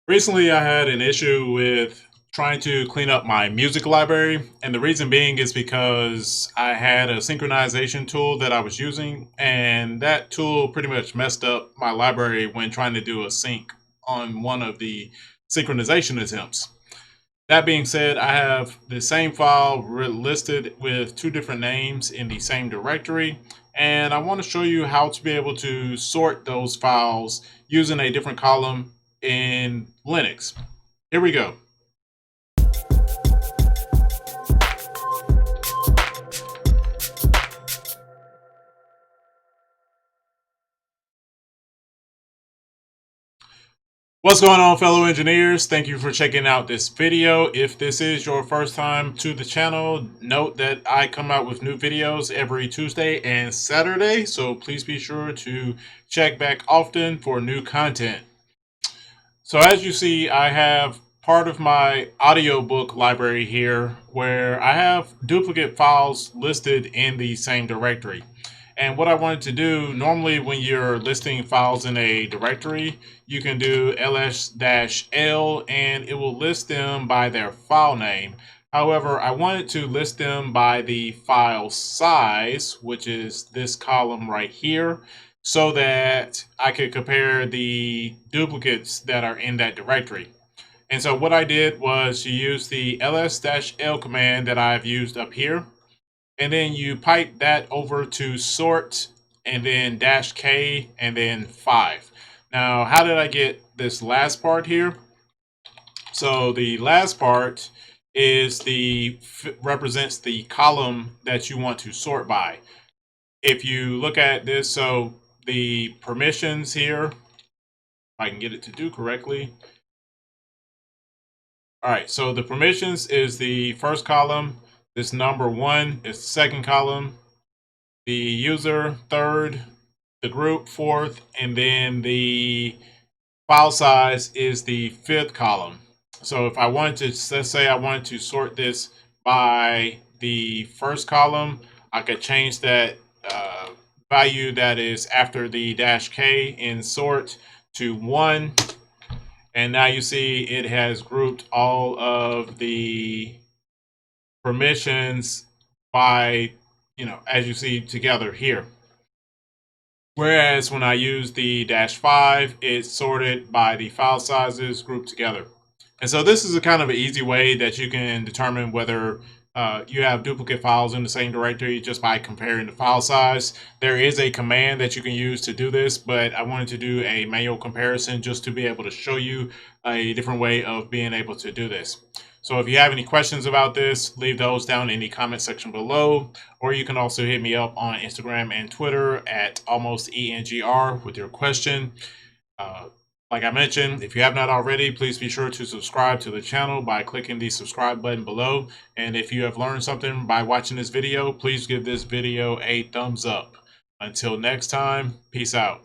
Recently, I had an issue with trying to clean up my music library, and the reason being is because I had a synchronization tool that I was using, and that tool pretty much messed up my library when trying to do a sync on one of the synchronization attempts. That being said, I have the same file listed with two different names in the same directory, and I want to show you how to be able to sort those files using a different column in Linux. Here we go. What's going on, fellow engineers? Thank you for checking out this video. If this is your first time to the channel, note that I come out with new videos every Tuesday and Saturday, so please be sure to check back often for new content. So as you see, I have part of my audiobook library here where I have duplicate files listed in the same directory. And what I wanted to do, normally when you're listing files in a directory, you can do ls-l and it will list them by their file name. However, I wanted to list them by the file size, which is this column right here, so that I could compare the duplicates that are in that directory. And so what I did was to use the ls-l command that I've used up here, and then you pipe that over to sort and then -k and then 5. Now, how did I get this last part here? So the last part is represents the column that you want to sort by. If you look at this, so the permissions here, if I can get it to do correctly. All right, so the permissions is the first column. This number 1 is the second column. The user third, the group fourth, and then the file size is the fifth column. So if I wanted to, let's say I wanted to sort this by the first column, I could change that value that is after the -k in sort to 1. And now you see it has grouped all of the permissions by, as you see together here. Whereas when I use the -5, it's sorted by the file sizes grouped together. And so this is a kind of an easy way that you can determine whether you have duplicate files in the same directory just by comparing the file size. There is a command that you can use to do this, but I wanted to do a manual comparison just to be able to show you a different way of being able to do this. So if you have any questions about this, leave those down in the comment section below, or you can also hit me up on Instagram and Twitter at almostengr with your question. Like I mentioned, if you have not already, please be sure to subscribe to the channel by clicking the subscribe button below. And if you have learned something by watching this video, please give this video a thumbs up. Until next time, peace out.